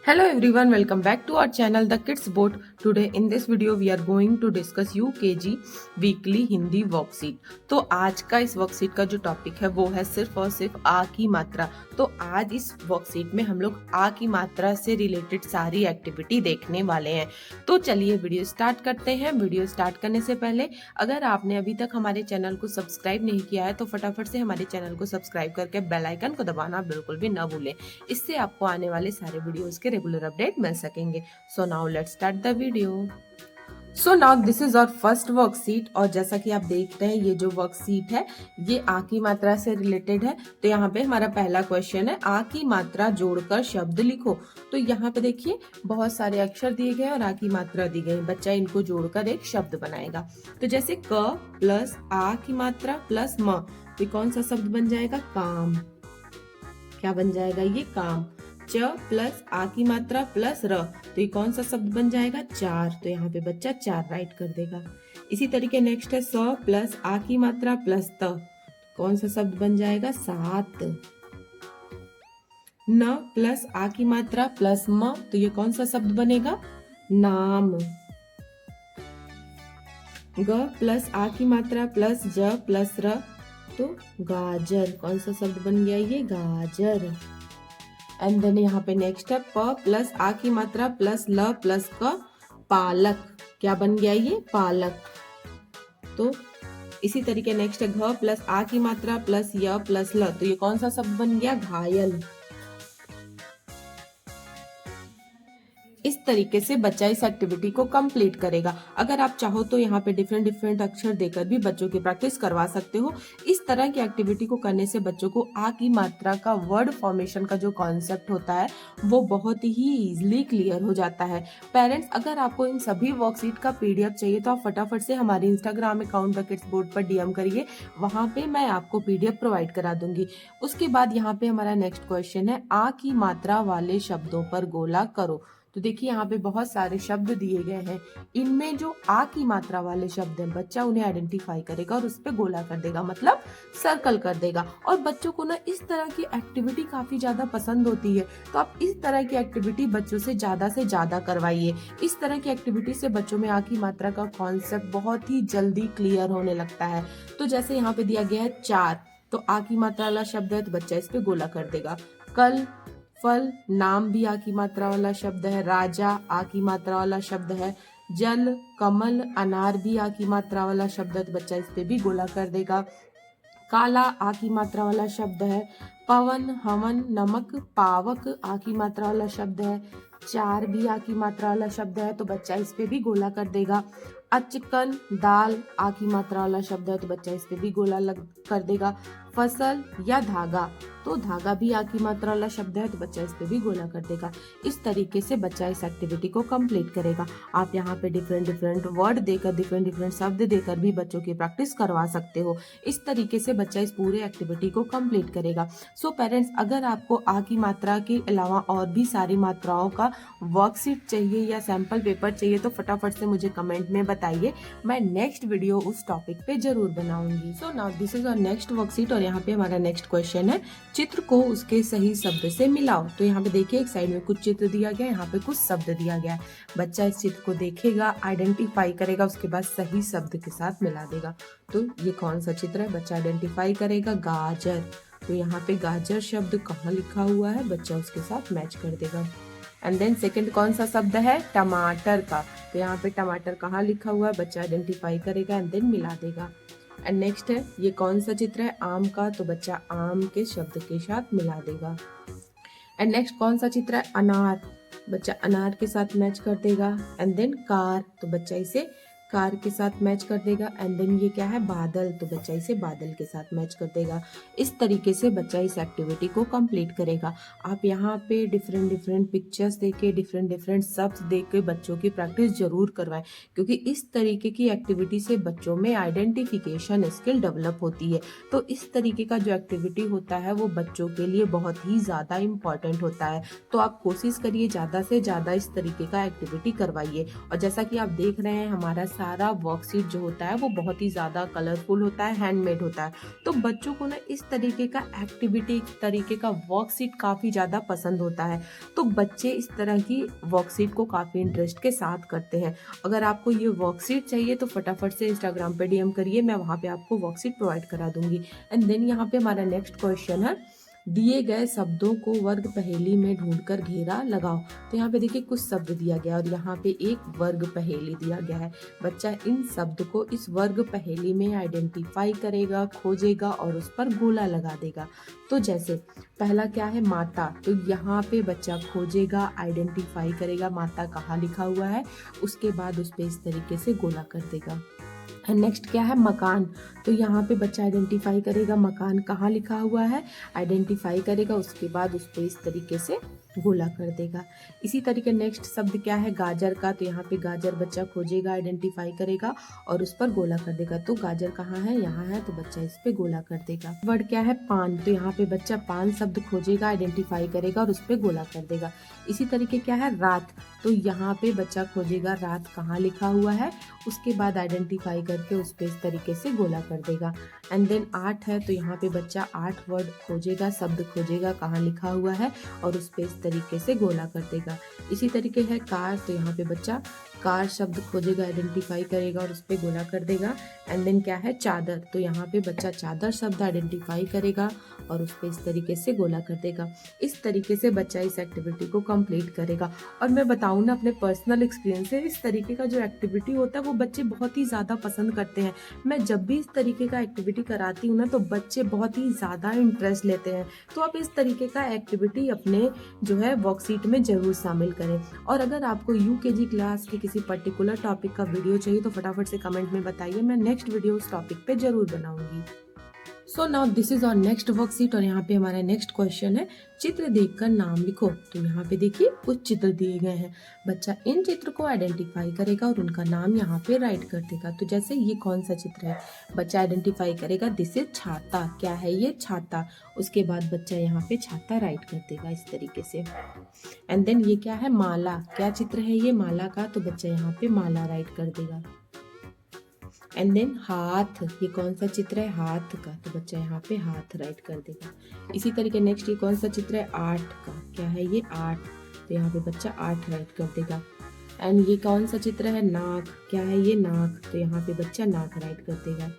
Hello everyone, welcome back to our channel The Kids Boat. Today in this video we are going to discuss UKG weekly Hindi worksheet. तो आज का इस worksheet का जो topic है वो है सिर्फ और सिर्फ आ की मात्रा। तो आज इस वर्कशीट में हम लोग आ की मात्रा से रिलेटेड सारी एक्टिविटी देखने वाले हैं। तो चलिए वीडियो स्टार्ट करते हैं। वीडियो स्टार्ट करने से पहले अगर आपने अभी तक हमारे चैनल को सब्सक्राइब नहीं किया है तो फटाफट से हमारे चैनल को सब्सक्राइब करके बेल आइकन को दबाना बिल्कुल भी ना भूलें। इससे आपको आने वाले सारे वीडियोस के रेगुलर अपडेट मिल सकेंगे। So now let's start the video. So now this is our first worksheet और जैसा कि आप देख रहे हैं ये जो वर्कशीट है ये आ की मात्रा से रिलेटेड है। तो यहाँ पे हमारा पहला क्वेश्चन है आ की मात्रा जोड़कर शब्द लिखो। तो यहाँ पे देखिए बहुत सारे अक्षर दिए गए और आ की मात्रा दी गई, बच्चा इनको जोड़कर एक शब्द बनाएगा। तो जैसे क प्लस आ की मात्रा प्लस म, तो कौन सा शब्द बन जाएगा? काम। क्या बन जाएगा? ये काम। च प्लस आ की मात्रा प्लस र, तो ये कौन सा शब्द बन जाएगा? चार। तो यहाँ पे बच्चा चार राइट कर देगा। इसी तरीके नेक्स्ट है स प्लस आ की मात्रा प्लस त, कौन सा शब्द बन जाएगा? सात। न प्लस आ की मात्रा प्लस म, तो ये कौन सा शब्द बनेगा? नाम। ग प्लस आ की मात्रा प्लस ज प्लस र, तो गाजर। कौन सा शब्द बन गया? ये गाजर। एंड देन यहाँ पे नेक्स्ट है प प्लस आ की मात्रा प्लस ल प्लस क, पालक। क्या बन गया? ये पालक। तो इसी तरीके नेक्स्ट है घ प्लस आ की मात्रा प्लस य प्लस ल, तो ये कौन सा शब्द बन गया? घायल। इस तरीके से बच्चा इस एक्टिविटी को कंप्लीट करेगा। अगर आप चाहो तो यहाँ पे डिफरेंट डिफरेंट अक्षर देकर भी बच्चों की प्रैक्टिस करवा सकते हो। इस तरह की एक्टिविटी को करने से बच्चों को आ की मात्रा का वर्ड फॉर्मेशन का जो कॉन्सेप्ट होता है वो बहुत ही इजीली क्लियर हो जाता है। पेरेंट्स, अगर आपको इन सभी वर्कशीट का पीडीएफ चाहिए तो आप फटाफट से हमारे Instagram account the kids board पर डीएम करिए, वहां पे मैं आपको पीडीएफ प्रोवाइड करा दूंगी। उसके बाद यहाँ पे हमारा नेक्स्ट क्वेश्चन है आ की मात्रा वाले शब्दों पर गोला करो। तो देखिए यहाँ पे बहुत सारे शब्द दिए गए हैं, इनमें जो आ की मात्रा वाले शब्द हैं बच्चा उन्हें आइडेंटिफाई करेगा और उस पे गोला कर देगा, मतलब सर्कल कर देगा। और बच्चों को ना इस तरह की एक्टिविटी काफी ज्यादा पसंद होती है, तो आप इस तरह की एक्टिविटी बच्चों से ज्यादा करवाइए। इस तरह की एक्टिविटी से बच्चों में आ की मात्रा का कॉन्सेप्ट बहुत ही जल्दी क्लियर होने लगता है। तो जैसे यहाँ पे दिया गया है चार, तो आ की मात्रा वाला शब्द है तो बच्चा इस पे गोला कर देगा। कल, फल, नाम भी आ की मात्रा वाला शब्द है। राजा आ की मात्रा वाला शब्द है। जल, कमल, अनार भी आ की मात्रा वाला शब्द है तो बच्चा इस पे भी गोला कर देगा। काला आ की मात्रा वाला शब्द है। पवन, हवन, नमक, पावक आ की मात्रा वाला शब्द है। चार भी आ की मात्रा वाला शब्द है तो बच्चा इस पे भी गोला कर देगा। अचकन, दाल आ की मात्रा वाला शब्द है तो बच्चा इस पे भी गोला कर देगा। फसल या धागा, तो धागा भी आ की मात्रा वाला शब्द है तो बच्चा इस पे भी गोला कर देगा। इस तरीके से बच्चा इस एक्टिविटी को कंप्लीट करेगा। आप यहाँ पे डिफरेंट डिफरेंट वर्ड देकर, डिफरेंट डिफरेंट शब्द देकर भी बच्चों की प्रैक्टिस करवा सकते हो। इस तरीके से बच्चा इस पूरे एक्टिविटी को कंप्लीट करेगा। सो पेरेंट्स, अगर आपको आ की मात्रा के अलावा और भी सारी मात्राओं का वर्कशीट चाहिए या सैंपल पेपर चाहिए तो फटाफट से मुझे कमेंट में बताइए, मैं नेक्स्ट वीडियो उस टॉपिक पे जरूर बनाऊंगी। So now this is our next worksheet और यहाँ पे हमारा नेक्स्ट क्वेश्चन है चित्र को उसके सही शब्द से मिलाओ। तो यहाँ पे देखिए एक साइड में कुछ चित्र दिया गया है, यहाँ पे कुछ शब्द दिया गया है। बच्चा इस चित्र को देखेगा, आइडेंटिफाई करेगा, उसके बाद सही शब्द के साथ मिला देगा। तो ये कौन सा चित्र है? बच्चा आइडेंटिफाई करेगा गाजर। तो यहाँ पे गाजर शब्द कहाँ लिखा हुआ है बच्चा उसके साथ मैच कर देगा। एंड देन सेकंड कौन सा शब्द है? टमाटर का। तो यहाँ पे टमाटर कहाँ लिखा हुआ है बच्चा आइडेंटिफाई करेगा एंड देन मिला देगा। एंड नेक्स्ट है ये कौन सा चित्र है? आम का। तो बच्चा आम के शब्द के साथ मिला देगा। एंड नेक्स्ट कौन सा चित्र है? अनार। बच्चा अनार के साथ मैच कर देगा। एंड देन कार, तो बच्चा इसे कार के साथ मैच कर देगा। एंड देन ये क्या है? बादल। तो बच्चा इसे बादल के साथ मैच कर देगा। इस तरीके से बच्चा इस एक्टिविटी को कंप्लीट करेगा। आप यहाँ पे डिफरेंट डिफरेंट पिक्चर्स देके, डिफरेंट डिफरेंट शब्द देख के बच्चों की प्रैक्टिस जरूर करवाएं, क्योंकि इस तरीके की एक्टिविटी से बच्चों में आइडेंटिफिकेशन स्किल डेवलप होती है। तो इस तरीके का जो एक्टिविटी होता है वो बच्चों के लिए बहुत ही ज़्यादा इम्पॉर्टेंट होता है। तो आप कोशिश करिए ज़्यादा से ज़्यादा इस तरीके का एक्टिविटी करवाइए। और जैसा कि आप देख रहे हैं हमारा सारा वर्कशीट जो होता है वो बहुत ही ज़्यादा कलरफुल होता है, हैंडमेड होता है। तो बच्चों को ना इस तरीके का एक्टिविटी, इस तरीके का वर्कशीट काफ़ी ज़्यादा पसंद होता है। तो बच्चे इस तरह की वर्कशीट को काफ़ी इंटरेस्ट के साथ करते हैं। अगर आपको ये वर्कशीट चाहिए तो फटाफट से इंस्टाग्राम पे डीएम करिए, मैं वहाँ पे आपको वर्कशीट प्रोवाइड करा दूंगी। एंड देन यहाँ पे हमारा नेक्स्ट क्वेश्चन है, दिए गए शब्दों को वर्ग पहेली में ढूंढकर घेरा लगाओ। तो यहाँ पे देखिए कुछ शब्द दिया गया और यहाँ पे एक वर्ग पहेली दिया गया है। बच्चा इन शब्द को इस वर्ग पहेली में आइडेंटिफाई करेगा, खोजेगा और उस पर गोला लगा देगा। तो जैसे पहला क्या है, माता। तो यहाँ पे बच्चा खोजेगा, आइडेंटिफाई करेगा माता कहाँ लिखा हुआ है, उसके बाद उस पर इस तरीके से गोला कर देगा। नेक्स्ट क्या है, मकान। तो यहाँ पे बच्चा आइडेंटिफाई करेगा मकान कहाँ लिखा हुआ है, आइडेंटिफाई करेगा, उसके बाद उस पर इस तरीके से गोला कर देगा। इसी तरीके नेक्स्ट शब्द क्या है, गाजर का। तो यहाँ पे गाजर बच्चा खोजेगा, आइडेंटिफाई करेगा और उस पर गोला कर देगा। तो गाजर कहाँ है, यहाँ है, तो बच्चा इस पे गोला कर देगा। वर्ड क्या है, पान। तो यहाँ पे बच्चा पान शब्द खोजेगा, आइडेंटिफाई करेगा और उस पर गोला कर देगा। इसी तरीके क्या है, रात। तो यहाँ पे बच्चा खोजेगा रात कहाँ लिखा हुआ है, उसके बाद आइडेंटिफाई करके उस पर इस तरीके से गोला कर देगा। एंड देन 8 है। तो यहाँ पे बच्चा 8 वर्ड खोजेगा, शब्द खोजेगा कहाँ लिखा हुआ है और उस पर इस तरीके से गोला कर देगा। इसी तरीके है कार। तो यहाँ पे बच्चा कार शब्द खोजेगा, आइडेंटिफाई करेगा और उस पर गोला कर देगा। एंड देन क्या है, चादर। तो यहाँ पे बच्चा चादर शब्द आइडेंटिफाई करेगा और उस पर इस तरीके से गोला कर देगा। इस तरीके से बच्चा इस एक्टिविटी को कंप्लीट करेगा। और मैं बताऊँ ना अपने पर्सनल एक्सपीरियंस से, इस तरीके का जो एक्टिविटी होता है वो बच्चे बहुत ही ज़्यादा पसंद करते हैं। मैं जब भी इस तरीके का एक्टिविटी कराती हूँ ना तो बच्चे बहुत ही ज़्यादा इंटरेस्ट लेते हैं। तो आप इस तरीके का एक्टिविटी अपने जो है वर्कशीट में ज़रूर शामिल करें। और अगर आपको यूकेजी क्लास के किसी पर्टिकुलर टॉपिक का वीडियो चाहिए तो फटाफट से कमेंट में बताइए, मैं नेक्स्ट वीडियो उस टॉपिक पे जरूर बनाऊंगी। So now this is our next worksheet और यहाँ पे हमारा नेक्स्ट क्वेश्चन है, चित्र देखकर नाम लिखो। तो यहाँ पे देखिए कुछ चित्र दिए गए हैं। बच्चा इन चित्र को आइडेंटिफाई करेगा और उनका नाम यहाँ पे राइट कर देगा। तो जैसे ये कौन सा चित्र है, बच्चा आइडेंटिफाई करेगा, दिस इज छाता। क्या है ये, छाता। उसके बाद बच्चा यहाँ पे छाता राइट कर देगा इस तरीके से। एंड देन ये क्या है, माला। क्या चित्र है ये, माला का। तो बच्चा यहाँ पे माला राइट कर देगा। एंड देन हाथ। ये कौन सा चित्र है, हाथ का। तो बच्चा यहाँ पे हाथ राइट कर देगा। इसी तरीके नेक्स्ट ये कौन सा चित्र है, आठ का। क्या है ये, आठ। तो यहाँ पे बच्चा आठ राइट कर देगा। एंड ये कौन सा चित्र है, नाक। क्या है ये, नाक। तो यहाँ पे बच्चा नाक राइट कर देगा।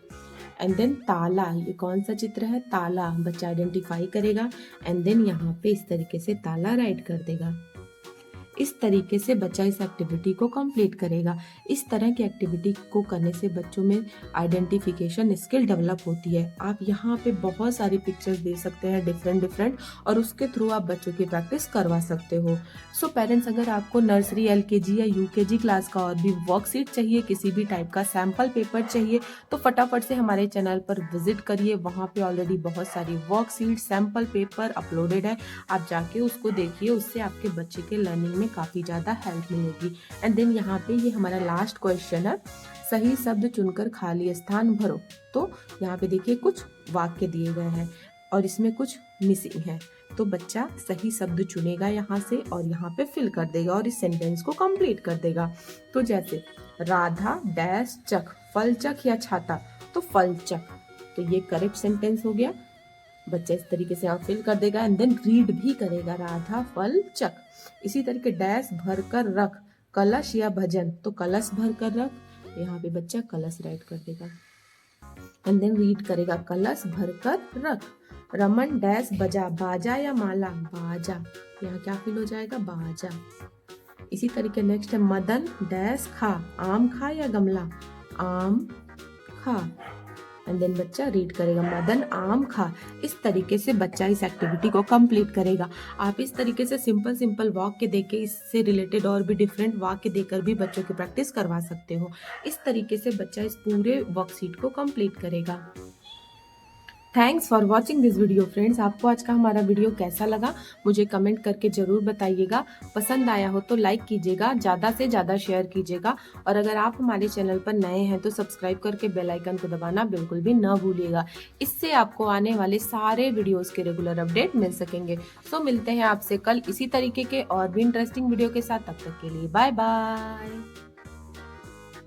एंड देन ताला। ये कौन सा चित्र है, ताला। बच्चा आइडेंटिफाई करेगा एंड देन यहाँ पे इस तरीके से ताला राइट कर देगा। इस तरीके से बच्चा इस एक्टिविटी को कंप्लीट करेगा। इस तरह की एक्टिविटी को करने से बच्चों में आइडेंटिफिकेशन स्किल डेवलप होती है। आप यहाँ पे बहुत सारी पिक्चर्स दे सकते हैं डिफरेंट और उसके थ्रू आप बच्चों की प्रैक्टिस करवा सकते हो। सो पेरेंट्स, अगर आपको नर्सरी, एलकेजी या यूकेजी क्लास का और भी वर्कशीट चाहिए, किसी भी टाइप का सैम्पल पेपर चाहिए, तो फटाफट से हमारे चैनल पर विजिट करिए। वहाँ पे ऑलरेडी बहुत सारी वर्कशीट, सैम्पल पेपर अपलोडेड है। आप जाके उसको देखिए, उससे आपके बच्चे के लर्निंग में काफी ज्यादा हेल्प मिलेगी। एंड देन यहाँ पे ये हमारा लास्ट क्वेश्चन है, सही शब्द चुनकर खाली स्थान भरो। तो यहाँ पे देखिए कुछ वाक्य दिए गए हैं और इसमें कुछ मिसिंग है। तो बच्चा सही शब्द चुनेगा यहाँ से और यहाँ पे फिल कर देगा और इस सेंटेंस को कंप्लीट कर देगा। तो जैसे राधा डैश चक, फल चक या छाता। तो फल चक, तो ये करेक्ट सेंटेंस हो गया। बच्चा इस तरीके से यहाँ फिल कर देगा एंड देन रीड भी करेगा, राधा फल चक। इसी तरीके डैश भर कर रख, कलश या भजन। तो कलश भर कर रख, यहाँ पे बच्चा कलश राइट कर देगा एंड देन रीड करेगा, कलश भर कर रख। रमन डैश बजा, बाजा या माला। बाजा, यहाँ क्या फिल हो जाएगा, बाजा। इसी तरीके नेक्स्ट है मदन डैश खा, आम खा या गमला। आम खा। एंड देन बच्चा रीड करेगा, मदन आम खा। इस तरीके से बच्चा इस एक्टिविटी को कंप्लीट करेगा। आप इस तरीके से सिंपल वाक्य देके, इससे रिलेटेड और भी डिफरेंट वाक्य देकर भी बच्चों की प्रैक्टिस करवा सकते हो। इस तरीके से बच्चा इस पूरे वर्कशीट को कंप्लीट करेगा। Thanks for watching this video friends. आपको आज का हमारा वीडियो कैसा लगा मुझे कमेंट करके जरूर बताइएगा। पसंद आया हो तो लाइक कीजिएगा, ज़्यादा से ज़्यादा शेयर कीजिएगा और अगर आप हमारे चैनल पर नए हैं तो सब्सक्राइब करके बेल आइकन को दबाना बिल्कुल भी ना भूलिएगा। इससे आपको आने वाले सारे वीडियोस के रेगुलर अपडेट मिल सकेंगे। सो मिलते हैं आपसे कल इसी तरीके के और भी इंटरेस्टिंग वीडियो के साथ। तब तक के लिए बाय बाय।